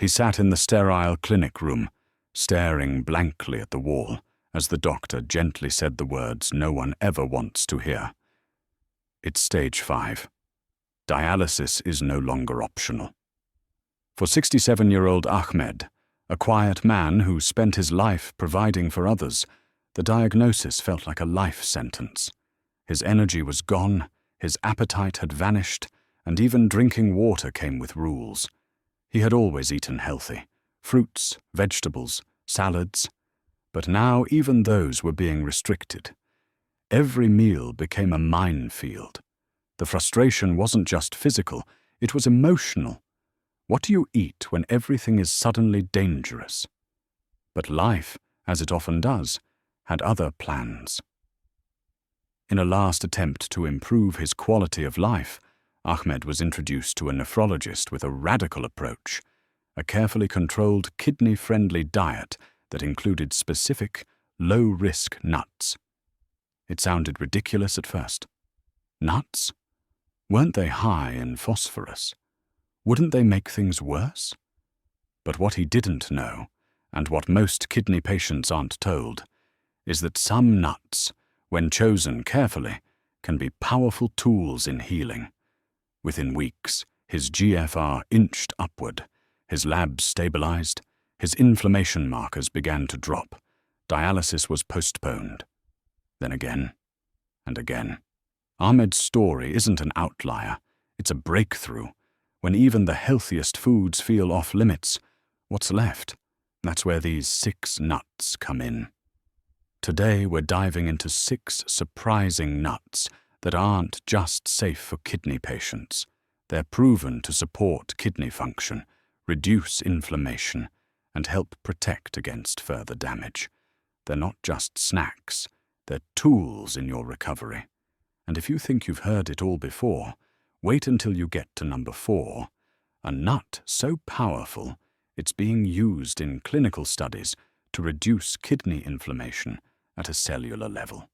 He sat in the sterile clinic room, staring blankly at the wall as the doctor gently said the words no one ever wants to hear. It's stage 5. Dialysis is no longer optional. For 67-year-old Ahmed, a quiet man who spent his life providing for others, the diagnosis felt like a life sentence. His energy was gone, his appetite had vanished, and even drinking water came with rules. He had always eaten healthy, fruits, vegetables, salads, but now even those were being restricted. Every meal became a minefield. The frustration wasn't just physical, it was emotional. What do you eat when everything is suddenly dangerous? But life, as it often does, had other plans. In a last attempt to improve his quality of life, Ahmed was introduced to a nephrologist with a radical approach, a carefully controlled kidney-friendly diet that included specific, low-risk nuts. It sounded ridiculous at first. Nuts? Weren't they high in phosphorus? Wouldn't they make things worse? But what he didn't know, and what most kidney patients aren't told, is that some nuts, when chosen carefully, can be powerful tools in healing. Within weeks, his GFR inched upward, his labs stabilized, his inflammation markers began to drop. Dialysis was postponed. Then again, and again. Ahmed's story isn't an outlier, it's a breakthrough. When even the healthiest foods feel off limits, what's left? That's where these 6 nuts come in. Today we're diving into 6 surprising nuts that aren't just safe for kidney patients. They're proven to support kidney function, reduce inflammation, and help protect against further damage. They're not just snacks, they're tools in your recovery. And if you think you've heard it all before, wait until you get to number 4, a nut so powerful it's being used in clinical studies to reduce kidney inflammation at a cellular level.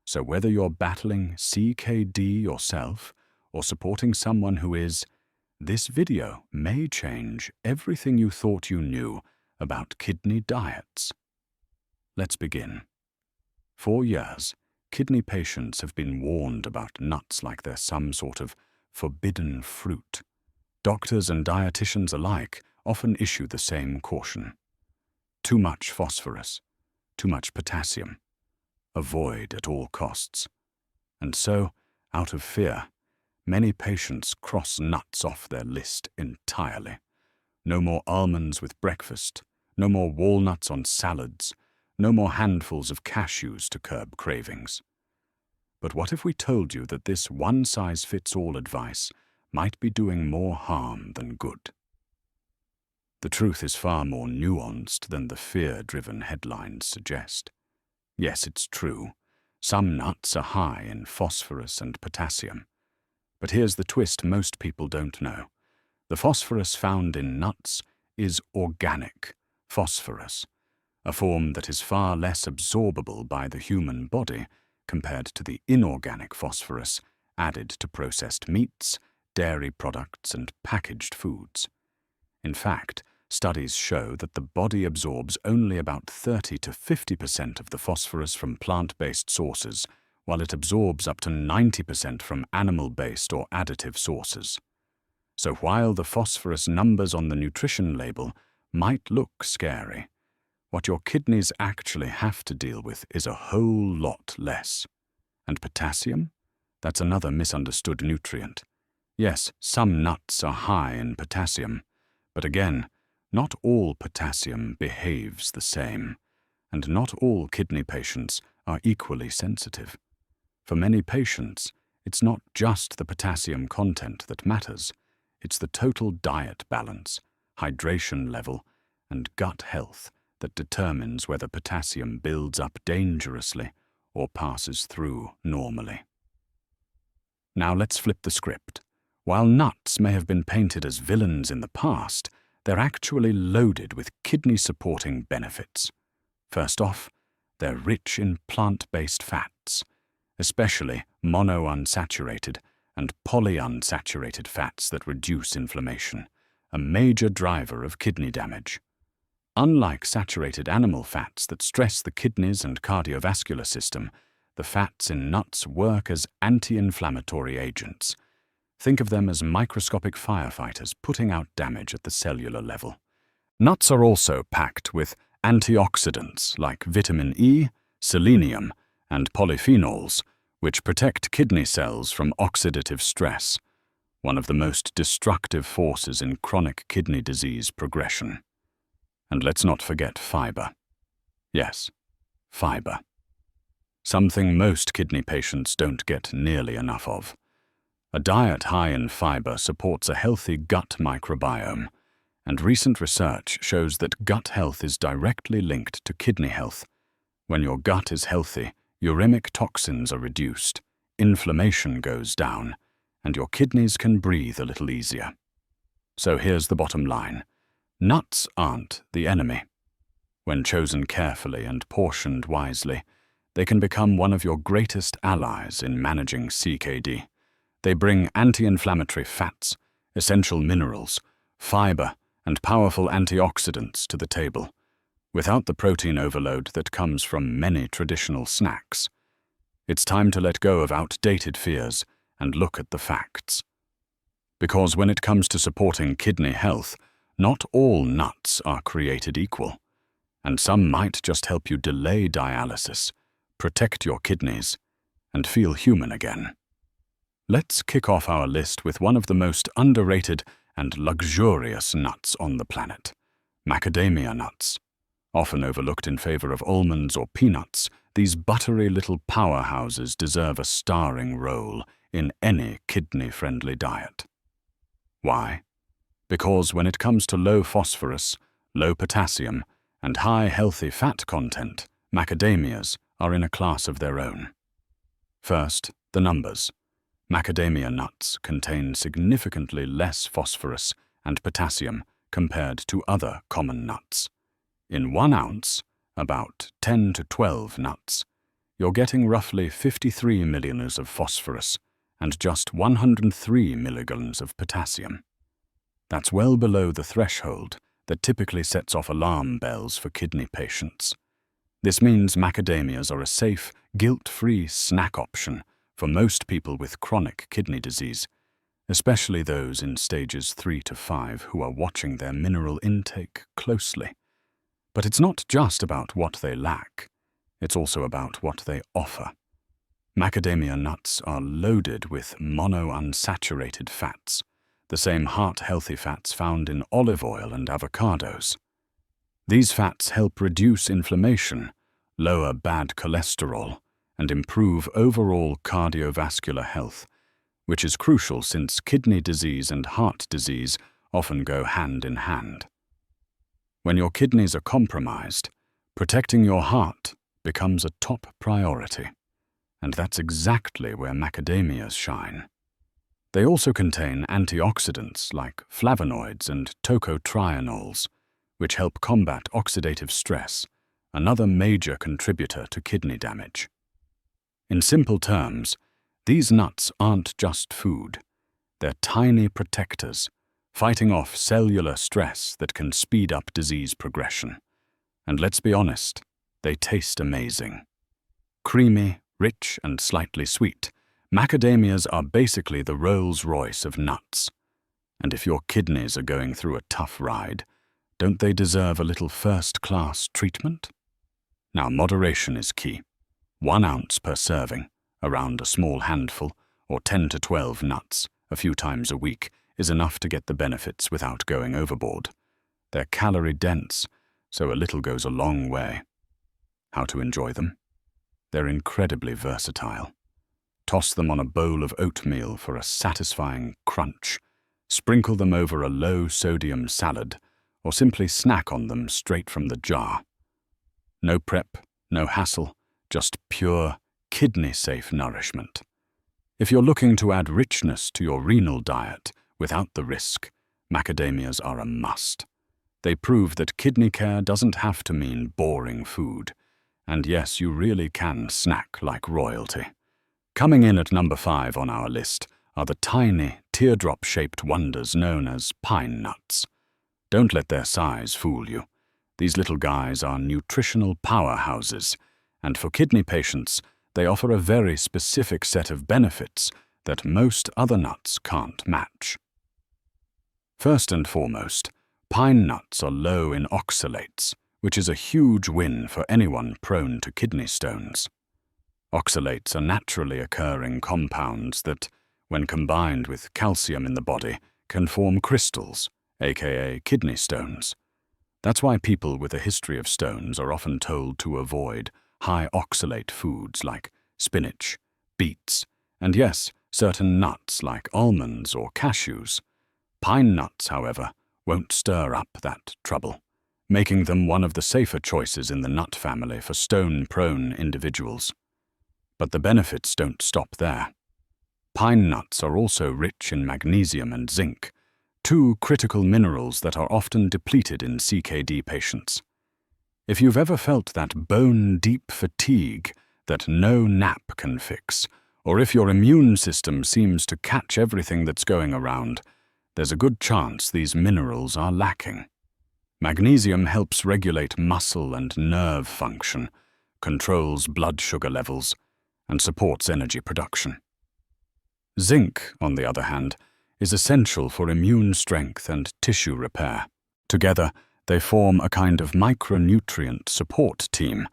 So whether you're battling CKD yourself or supporting someone who is, this video may change everything you thought you knew about kidney diets. Let's begin. For years, kidney patients have been warned about nuts like they're some sort of forbidden fruit. Doctors and dietitians alike often issue the same caution. Too much phosphorus, too much potassium. Avoid at all costs. And so, out of fear, many patients cross nuts off their list entirely. No more almonds with breakfast, no more walnuts on salads, no more handfuls of cashews to curb cravings. But what if we told you that this one-size-fits-all advice might be doing more harm than good? The truth is far more nuanced than the fear-driven headlines suggest. Yes, it's true. Some nuts are high in phosphorus and potassium. But here's the twist most people don't know. The phosphorus found in nuts is organic phosphorus, a form that is far less absorbable by the human body compared to the inorganic phosphorus added to processed meats, dairy products, and packaged foods. In fact, studies show that the body absorbs only about 30 to 50% of the phosphorus from plant-based sources, while it absorbs up to 90% from animal-based or additive sources. So while the phosphorus numbers on the nutrition label might look scary, what your kidneys actually have to deal with is a whole lot less. And potassium? That's another misunderstood nutrient. Yes, some nuts are high in potassium, but again, not all potassium behaves the same, and not all kidney patients are equally sensitive. For many patients, it's not just the potassium content that matters, it's the total diet balance, hydration level, and gut health that determines whether potassium builds up dangerously or passes through normally. Now let's flip the script. While nuts may have been painted as villains in the past, they're actually loaded with kidney-supporting benefits. First off, they're rich in plant-based fats, especially monounsaturated and polyunsaturated fats that reduce inflammation, a major driver of kidney damage. Unlike saturated animal fats that stress the kidneys and cardiovascular system, the fats in nuts work as anti-inflammatory agents. Think of them as microscopic firefighters putting out damage at the cellular level. Nuts are also packed with antioxidants like vitamin E, selenium, and polyphenols, which protect kidney cells from oxidative stress, one of the most destructive forces in chronic kidney disease progression. And let's not forget fiber. Yes, fiber. Something most kidney patients don't get nearly enough of. A diet high in fiber supports a healthy gut microbiome, and recent research shows that gut health is directly linked to kidney health. When your gut is healthy, uremic toxins are reduced, inflammation goes down, and your kidneys can breathe a little easier. So here's the bottom line. Nuts aren't the enemy. When chosen carefully and portioned wisely, they can become one of your greatest allies in managing CKD. They bring anti-inflammatory fats, essential minerals, fiber, and powerful antioxidants to the table, without the protein overload that comes from many traditional snacks. It's time to let go of outdated fears and look at the facts. Because when it comes to supporting kidney health, not all nuts are created equal, and some might just help you delay dialysis, protect your kidneys, and feel human again. Let's kick off our list with one of the most underrated and luxurious nuts on the planet, macadamia nuts. Often overlooked in favor of almonds or peanuts, these buttery little powerhouses deserve a starring role in any kidney-friendly diet. Why? Because when it comes to low phosphorus, low potassium, and high healthy fat content, macadamias are in a class of their own. First, the numbers. Macadamia nuts contain significantly less phosphorus and potassium compared to other common nuts. In 1 ounce, about 10 to 12 nuts, you're getting roughly 53 milliliters of phosphorus and just 103 milligrams of potassium. That's well below the threshold that typically sets off alarm bells for kidney patients. This means macadamias are a safe, guilt-free snack option for most people with chronic kidney disease, especially those in stages 3 to 5 who are watching their mineral intake closely. But it's not just about what they lack, it's also about what they offer. Macadamia nuts are loaded with monounsaturated fats, the same heart-healthy fats found in olive oil and avocados. These fats help reduce inflammation, lower bad cholesterol, and improve overall cardiovascular health, which is crucial since kidney disease and heart disease often go hand in hand. When your kidneys are compromised, protecting your heart becomes a top priority, and that's exactly where macadamias shine. They also contain antioxidants like flavonoids and tocotrienols, which help combat oxidative stress, another major contributor to kidney damage. In simple terms, these nuts aren't just food. They're tiny protectors, fighting off cellular stress that can speed up disease progression. And let's be honest, they taste amazing. Creamy, rich, and slightly sweet, macadamias are basically the Rolls-Royce of nuts. And if your kidneys are going through a tough ride, don't they deserve a little first-class treatment? Now, moderation is key. 1 ounce per serving, around a small handful, or 10 to 12 nuts, a few times a week, is enough to get the benefits without going overboard. They're calorie-dense, so a little goes a long way. How to enjoy them? They're incredibly versatile. Toss them on a bowl of oatmeal for a satisfying crunch. Sprinkle them over a low-sodium salad, or simply snack on them straight from the jar. No prep, no hassle, just pure, kidney-safe nourishment. If you're looking to add richness to your renal diet without the risk, macadamias are a must. They prove that kidney care doesn't have to mean boring food. And yes, you really can snack like royalty. Coming in at number 5 on our list are the tiny, teardrop-shaped wonders known as pine nuts. Don't let their size fool you. These little guys are nutritional powerhouses, and for kidney patients, they offer a very specific set of benefits that most other nuts can't match. First and foremost, pine nuts are low in oxalates, which is a huge win for anyone prone to kidney stones. Oxalates are naturally occurring compounds that, when combined with calcium in the body, can form crystals, aka kidney stones. That's why people with a history of stones are often told to avoid high oxalate foods like spinach, beets, and yes, certain nuts like almonds or cashews. Pine nuts, however, won't stir up that trouble, making them one of the safer choices in the nut family for stone-prone individuals. But the benefits don't stop there. Pine nuts are also rich in magnesium and zinc, two critical minerals that are often depleted in CKD patients. If you've ever felt that bone-deep fatigue that no nap can fix, or if your immune system seems to catch everything that's going around, there's a good chance these minerals are lacking. Magnesium helps regulate muscle and nerve function, controls blood sugar levels, and supports energy production. Zinc, on the other hand, is essential for immune strength and tissue repair. Together, they form a kind of micronutrient support team,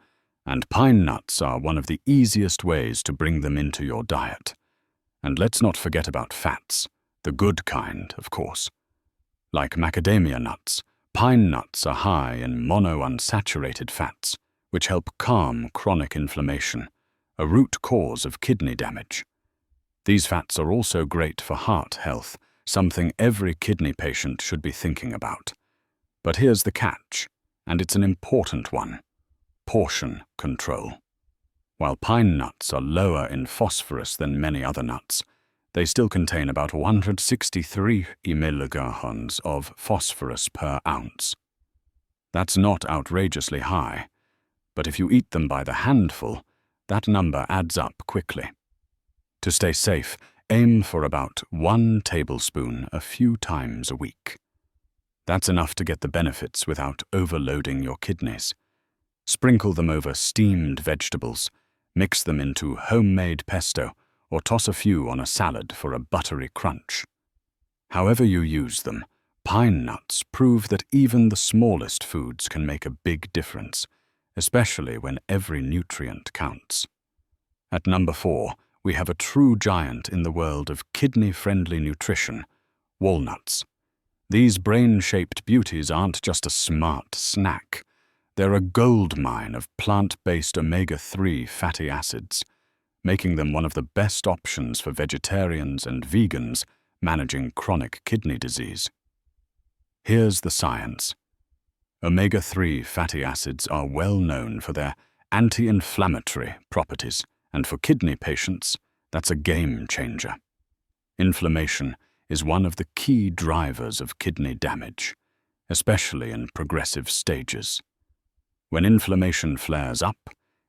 and pine nuts are one of the easiest ways to bring them into your diet. And let's not forget about fats, the good kind, of course. Like macadamia nuts, pine nuts are high in monounsaturated fats, which help calm chronic inflammation, a root cause of kidney damage. These fats are also great for heart health, something every kidney patient should be thinking about. But here's the catch, and it's an important one: portion control. While pine nuts are lower in phosphorus than many other nuts, they still contain about 163 milligrams of phosphorus per ounce. That's not outrageously high, but if you eat them by the handful, that number adds up quickly. To stay safe, aim for about 1 tablespoon a few times a week. That's enough to get the benefits without overloading your kidneys. Sprinkle them over steamed vegetables, mix them into homemade pesto, or toss a few on a salad for a buttery crunch. However you use them, pine nuts prove that even the smallest foods can make a big difference, especially when every nutrient counts. At number 4, we have a true giant in the world of kidney-friendly nutrition: walnuts. These brain-shaped beauties aren't just a smart snack. They're a gold mine of plant-based omega-3 fatty acids, making them one of the best options for vegetarians and vegans managing chronic kidney disease. Here's the science. Omega-3 fatty acids are well known for their anti-inflammatory properties, and for kidney patients, that's a game changer. Inflammation is one of the key drivers of kidney damage, especially in progressive stages. When inflammation flares up,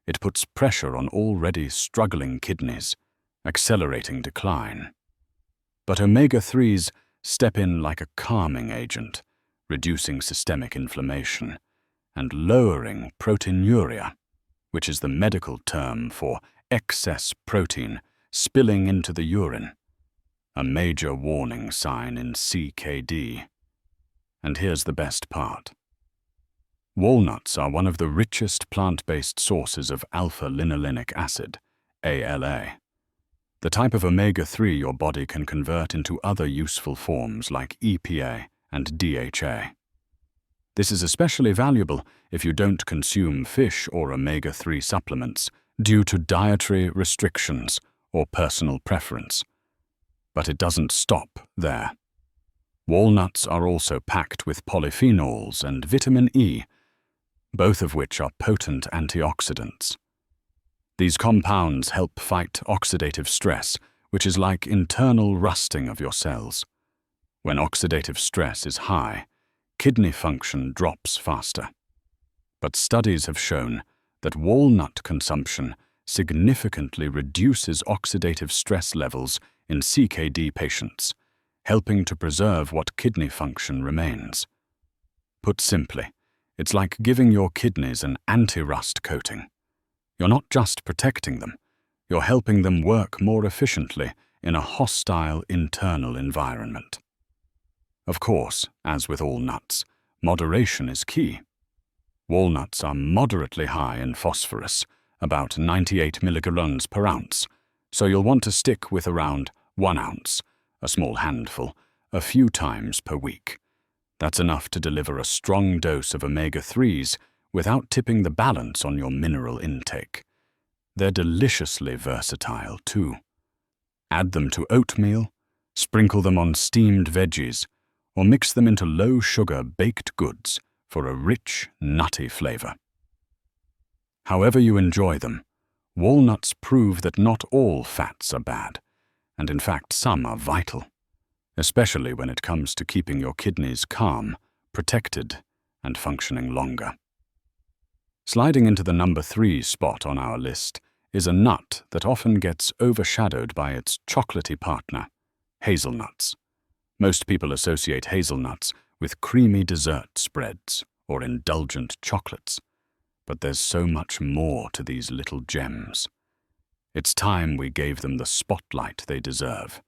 it puts pressure on already struggling kidneys, accelerating decline. But omega-3s step in like a calming agent, reducing systemic inflammation and lowering proteinuria, which is the medical term for excess protein spilling into the urine, a major warning sign in CKD. And here's the best part. Walnuts are one of the richest plant-based sources of alpha-linolenic acid, ALA, the type of omega-3 your body can convert into other useful forms like EPA and DHA. This is especially valuable if you don't consume fish or omega-3 supplements due to dietary restrictions or personal preference. But it doesn't stop there. Walnuts are also packed with polyphenols and vitamin E, both of which are potent antioxidants. These compounds help fight oxidative stress, which is like internal rusting of your cells. When oxidative stress is high, kidney function drops faster. But studies have shown that walnut consumption significantly reduces oxidative stress levels in CKD patients, helping to preserve what kidney function remains. Put simply, it's like giving your kidneys an anti-rust coating. You're not just protecting them, you're helping them work more efficiently in a hostile internal environment. Of course, as with all nuts, moderation is key. Walnuts are moderately high in phosphorus, about 98 milligrams per ounce, so you'll want to stick with around 1 ounce, a small handful, a few times per week. That's enough to deliver a strong dose of omega-3s without tipping the balance on your mineral intake. They're deliciously versatile, too. Add them to oatmeal, sprinkle them on steamed veggies, or mix them into low-sugar baked goods for a rich, nutty flavor. However you enjoy them, walnuts prove that not all fats are bad, and in fact some are vital, especially when it comes to keeping your kidneys calm, protected, and functioning longer. Sliding into the number 3 spot on our list is a nut that often gets overshadowed by its chocolatey partner, hazelnuts. Most people associate hazelnuts with creamy dessert spreads or indulgent chocolates, but there's so much more to these little gems. It's time we gave them the spotlight they deserve,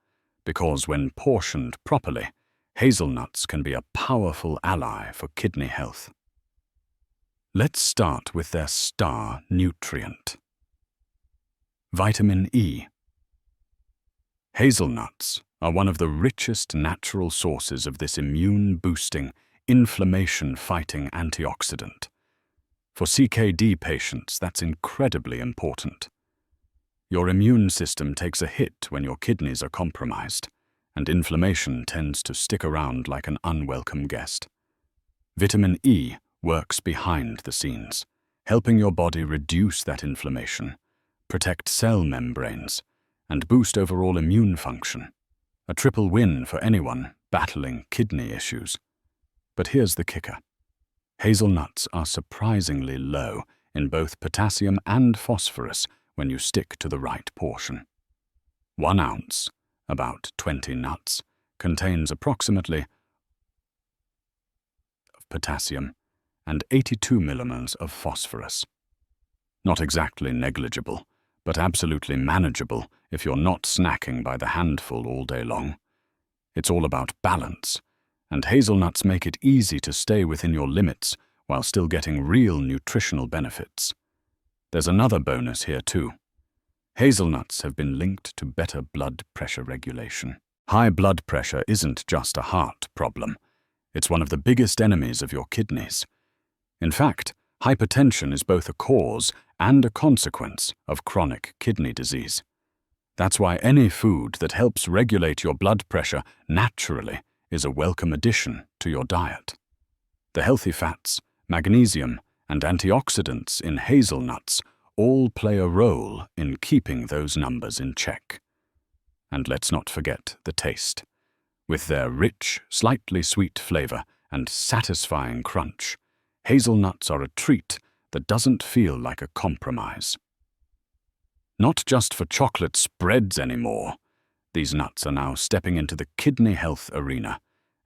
because when portioned properly, hazelnuts can be a powerful ally for kidney health. Let's start with their star nutrient, vitamin E. Hazelnuts are one of the richest natural sources of this immune-boosting, inflammation-fighting antioxidant. For CKD patients, that's incredibly important. Your immune system takes a hit when your kidneys are compromised, and inflammation tends to stick around like an unwelcome guest. Vitamin E works behind the scenes, helping your body reduce that inflammation, protect cell membranes, and boost overall immune function. A triple win for anyone battling kidney issues. But here's the kicker. Hazelnuts are surprisingly low in both potassium and phosphorus when you stick to the right portion. 1 ounce, about 20 nuts, contains approximately of potassium and 82 millimolars of phosphorus. Not exactly negligible, but absolutely manageable if you're not snacking by the handful all day long. It's all about balance, and hazelnuts make it easy to stay within your limits while still getting real nutritional benefits. There's another bonus here too. Hazelnuts have been linked to better blood pressure regulation. High blood pressure isn't just a heart problem. It's one of the biggest enemies of your kidneys. In fact, hypertension is both a cause and a consequence of chronic kidney disease. That's why any food that helps regulate your blood pressure naturally is a welcome addition to your diet. The healthy fats, magnesium, and antioxidants in hazelnuts all play a role in keeping those numbers in check. And let's not forget the taste. With their rich, slightly sweet flavor and satisfying crunch, hazelnuts are a treat that doesn't feel like a compromise. Not just for chocolate spreads anymore. These nuts are now stepping into the kidney health arena,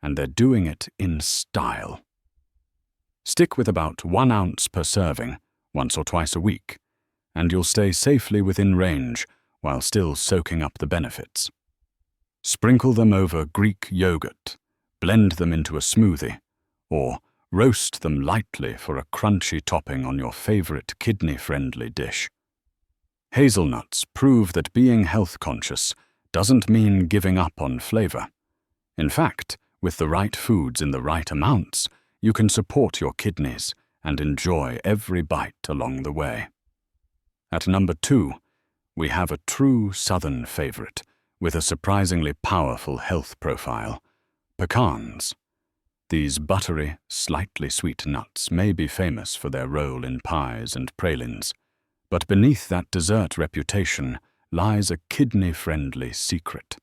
and they're doing it in style. Stick with about 1 ounce per serving, once or twice a week, and you'll stay safely within range while still soaking up the benefits. Sprinkle them over Greek yogurt, blend them into a smoothie, or roast them lightly for a crunchy topping on your favorite kidney-friendly dish. Hazelnuts prove that being health-conscious doesn't mean giving up on flavor. In fact, with the right foods in the right amounts, you can support your kidneys and enjoy every bite along the way. At number 2, we have a true southern favorite with a surprisingly powerful health profile, pecans. These buttery, slightly sweet nuts may be famous for their role in pies and pralines, but beneath that dessert reputation lies a kidney-friendly secret.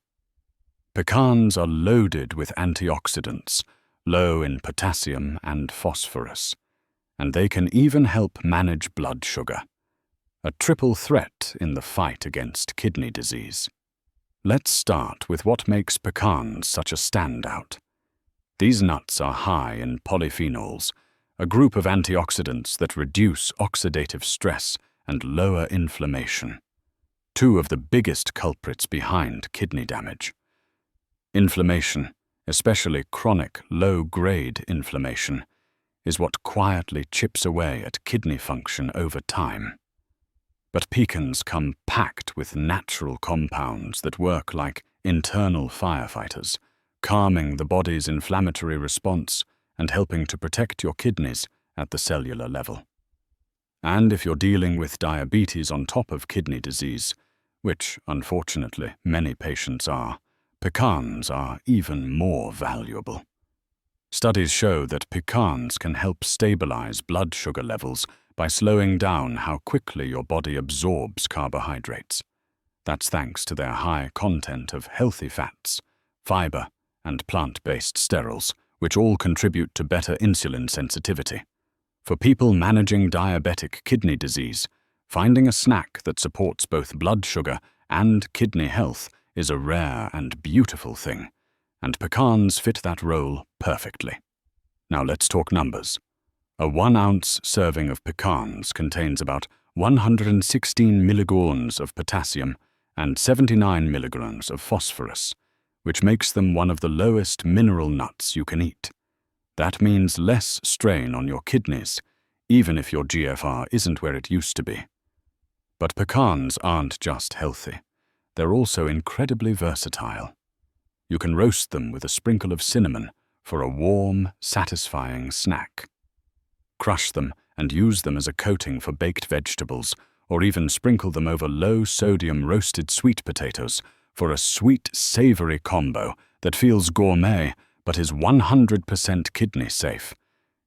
Pecans are loaded with antioxidants, low in potassium and phosphorus, and they can even help manage blood sugar, a triple threat in the fight against kidney disease. Let's start with what makes pecans such a standout. These nuts are high in polyphenols, a group of antioxidants that reduce oxidative stress and lower inflammation, two of the biggest culprits behind kidney damage. Inflammation, especially chronic low-grade inflammation, is what quietly chips away at kidney function over time. But pecans come packed with natural compounds that work like internal firefighters, calming the body's inflammatory response and helping to protect your kidneys at the cellular level. And if you're dealing with diabetes on top of kidney disease, which unfortunately many patients are, pecans are even more valuable. Studies show that pecans can help stabilize blood sugar levels by slowing down how quickly your body absorbs carbohydrates. That's thanks to their high content of healthy fats, fiber, and plant-based sterols, which all contribute to better insulin sensitivity. For people managing diabetic kidney disease, finding a snack that supports both blood sugar and kidney health is a rare and beautiful thing, and pecans fit that role perfectly. Now let's talk numbers. A 1-ounce serving of pecans contains about 116 milligrams of potassium and 79 milligrams of phosphorus, which makes them one of the lowest mineral nuts you can eat. That means less strain on your kidneys, even if your GFR isn't where it used to be. But pecans aren't just healthy. They're also incredibly versatile. You can roast them with a sprinkle of cinnamon for a warm, satisfying snack. Crush them and use them as a coating for baked vegetables, or even sprinkle them over low-sodium roasted sweet potatoes for a sweet, savory combo that feels gourmet but is 100% kidney safe.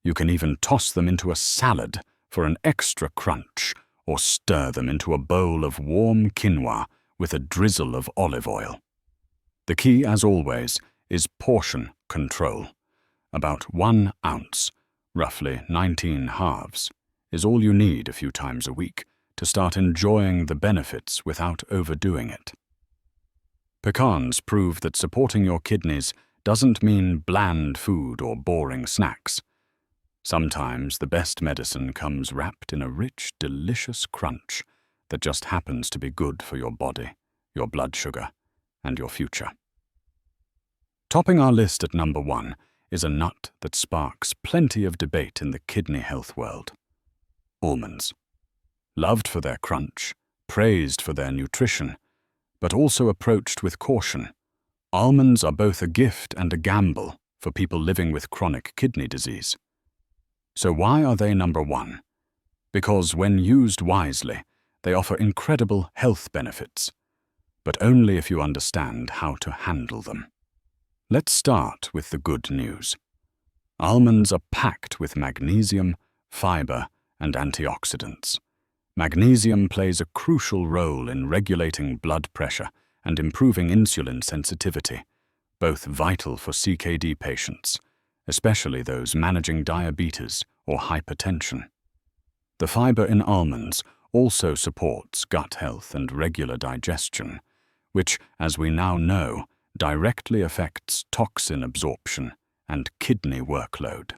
You can even toss them into a salad for an extra crunch, or stir them into a bowl of warm quinoa with a drizzle of olive oil. The key, as always, is portion control. About 1 ounce, roughly 19 halves, is all you need a few times a week to start enjoying the benefits without overdoing it. Pecans prove that supporting your kidneys doesn't mean bland food or boring snacks. Sometimes the best medicine comes wrapped in a rich, delicious crunch that just happens to be good for your body, your blood sugar, and your future. Topping our list at number 1 is a nut that sparks plenty of debate in the kidney health world. Almonds. Loved for their crunch, praised for their nutrition, but also approached with caution. Almonds are both a gift and a gamble for people living with chronic kidney disease. So why are they number 1? Because when used wisely, they offer incredible health benefits, but only if you understand how to handle them. Let's start with the good news. Almonds are packed with magnesium, fiber, and antioxidants. Magnesium plays a crucial role in regulating blood pressure and improving insulin sensitivity, both vital for CKD patients, especially those managing diabetes or hypertension. The fiber in almonds also supports gut health and regular digestion, which, as we now know, directly affects toxin absorption and kidney workload.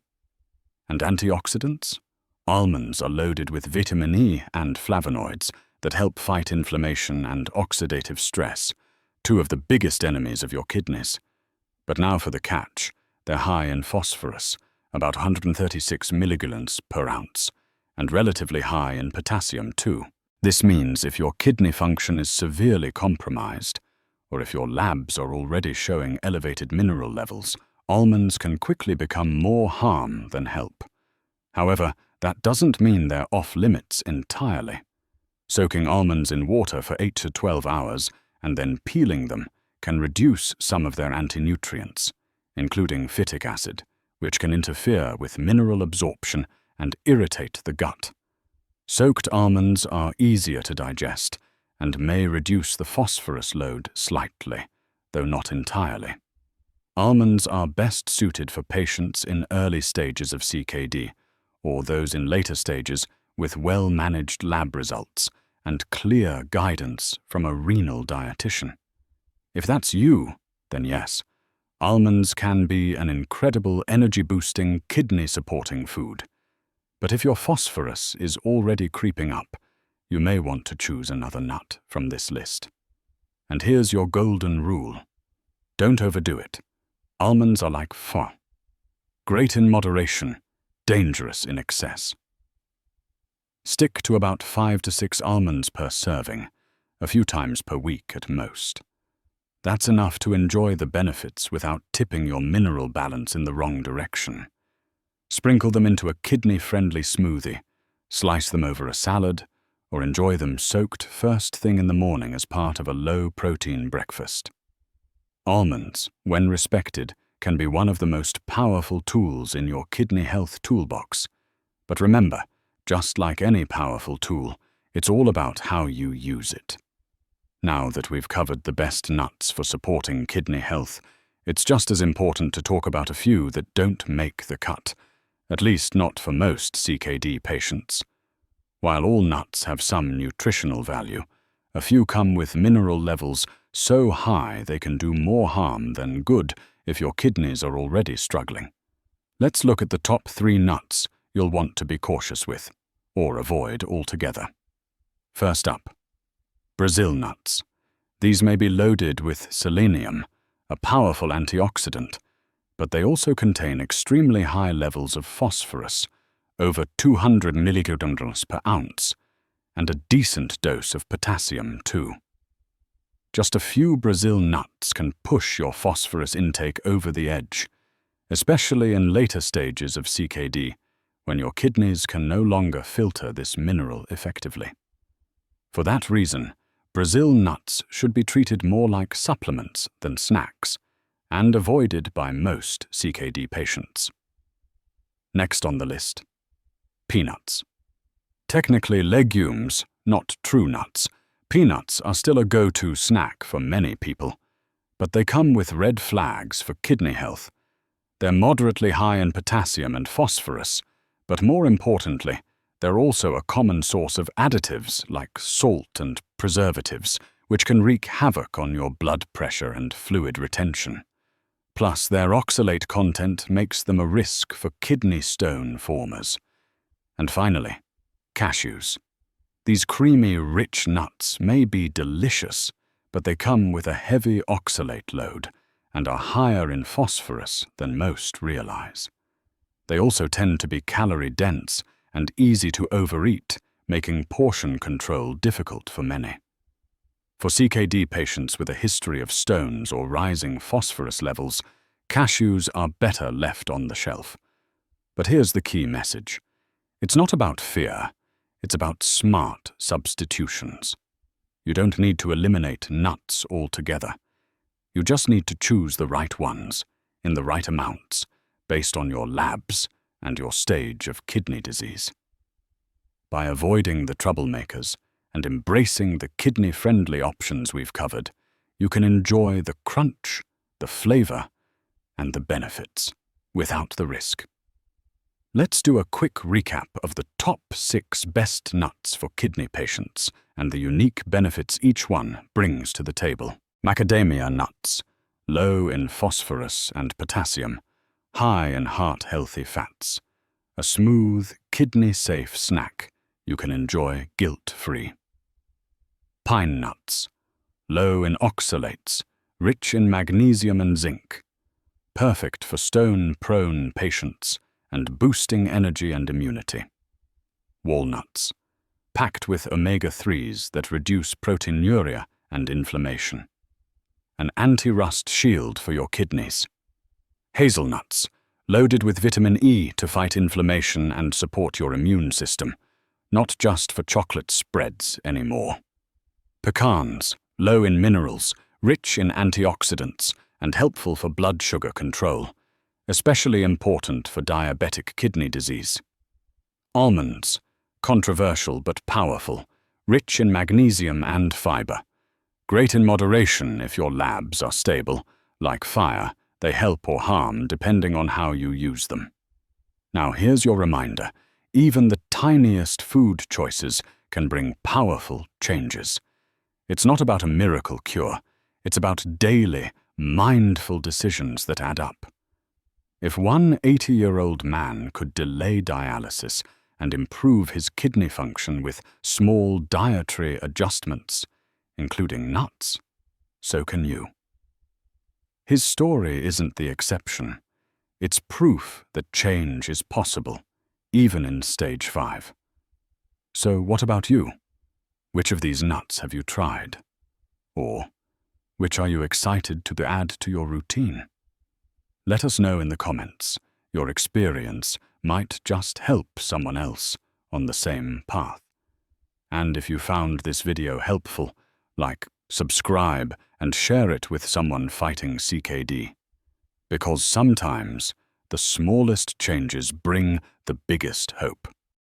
And antioxidants? Almonds are loaded with vitamin E and flavonoids that help fight inflammation and oxidative stress, two of the biggest enemies of your kidneys. But now for the catch. They're high in phosphorus, about 136 milligrams per ounce, and relatively high in potassium too. This means if your kidney function is severely compromised, or if your labs are already showing elevated mineral levels, almonds can quickly become more harm than help. However, that doesn't mean they're off limits entirely. Soaking almonds in water for 8 to 12 hours and then peeling them can reduce some of their anti-nutrients, including phytic acid, which can interfere with mineral absorption and irritate the gut. Soaked almonds are easier to digest and may reduce the phosphorus load slightly, though not entirely. Almonds are best suited for patients in early stages of CKD, or those in later stages with well-managed lab results and clear guidance from a renal dietitian. If that's you, then yes, almonds can be an incredible energy-boosting, kidney-supporting food. But if your phosphorus is already creeping up, you may want to choose another nut from this list. And here's your golden rule. Don't overdo it. Almonds are like pho. Great in moderation, dangerous in excess. Stick to about 5 to 6 almonds per serving, a few times per week at most. That's enough to enjoy the benefits without tipping your mineral balance in the wrong direction. Sprinkle them into a kidney-friendly smoothie, slice them over a salad, or enjoy them soaked first thing in the morning as part of a low-protein breakfast. Almonds, when respected, can be one of the most powerful tools in your kidney health toolbox. But remember, just like any powerful tool, it's all about how you use it. Now that we've covered the best nuts for supporting kidney health, it's just as important to talk about a few that don't make the cut, at least not for most CKD patients. While all nuts have some nutritional value, a few come with mineral levels so high they can do more harm than good if your kidneys are already struggling. Let's look at the top 3 nuts you'll want to be cautious with, or avoid altogether. First up, Brazil nuts. These may be loaded with selenium, a powerful antioxidant, but they also contain extremely high levels of phosphorus, over 200 milligrams per ounce, and a decent dose of potassium too. Just a few Brazil nuts can push your phosphorus intake over the edge, especially in later stages of CKD, when your kidneys can no longer filter this mineral effectively. For that reason, Brazil nuts should be treated more like supplements than snacks, and avoided by most CKD patients. Next on the list, peanuts. Technically legumes, not true nuts, peanuts are still a go-to snack for many people, but they come with red flags for kidney health. They're moderately high in potassium and phosphorus, but more importantly, they're also a common source of additives like salt and preservatives, which can wreak havoc on your blood pressure and fluid retention. Plus, their oxalate content makes them a risk for kidney stone formers. And finally, cashews. These creamy, rich nuts may be delicious, but they come with a heavy oxalate load and are higher in phosphorus than most realize. They also tend to be calorie-dense and easy to overeat, making portion control difficult for many. For CKD patients with a history of stones or rising phosphorus levels, cashews are better left on the shelf. But here's the key message. It's not about fear, it's about smart substitutions. You don't need to eliminate nuts altogether. You just need to choose the right ones, in the right amounts, based on your labs and your stage of kidney disease. By avoiding the troublemakers and embracing the kidney-friendly options we've covered, you can enjoy the crunch, the flavor, and the benefits without the risk. Let's do a quick recap of the top 6 best nuts for kidney patients and the unique benefits each one brings to the table. Macadamia nuts, low in phosphorus and potassium, high in heart-healthy fats. A smooth, kidney-safe snack you can enjoy guilt-free. Pine nuts, low in oxalates, rich in magnesium and zinc. Perfect for stone-prone patients and boosting energy and immunity. Walnuts, packed with omega-3s that reduce proteinuria and inflammation. An anti-rust shield for your kidneys. Hazelnuts, loaded with vitamin E to fight inflammation and support your immune system, not just for chocolate spreads anymore. Pecans, low in minerals, rich in antioxidants, and helpful for blood sugar control, especially important for diabetic kidney disease. Almonds, controversial but powerful, rich in magnesium and fiber. Great in moderation if your labs are stable. Like fire, they help or harm depending on how you use them. Now here's your reminder. Even the tiniest food choices can bring powerful changes. It's not about a miracle cure. It's about daily, mindful decisions that add up. If one 80-year-old man could delay dialysis and improve his kidney function with small dietary adjustments, including nuts, so can you. His story isn't the exception. It's proof that change is possible, even in stage 5. So what about you? Which of these nuts have you tried? Or which are you excited to add to your routine? Let us know in the comments. Your experience might just help someone else on the same path. And if you found this video helpful, like, subscribe, and share it with someone fighting CKD. Because sometimes the smallest changes bring the biggest hope.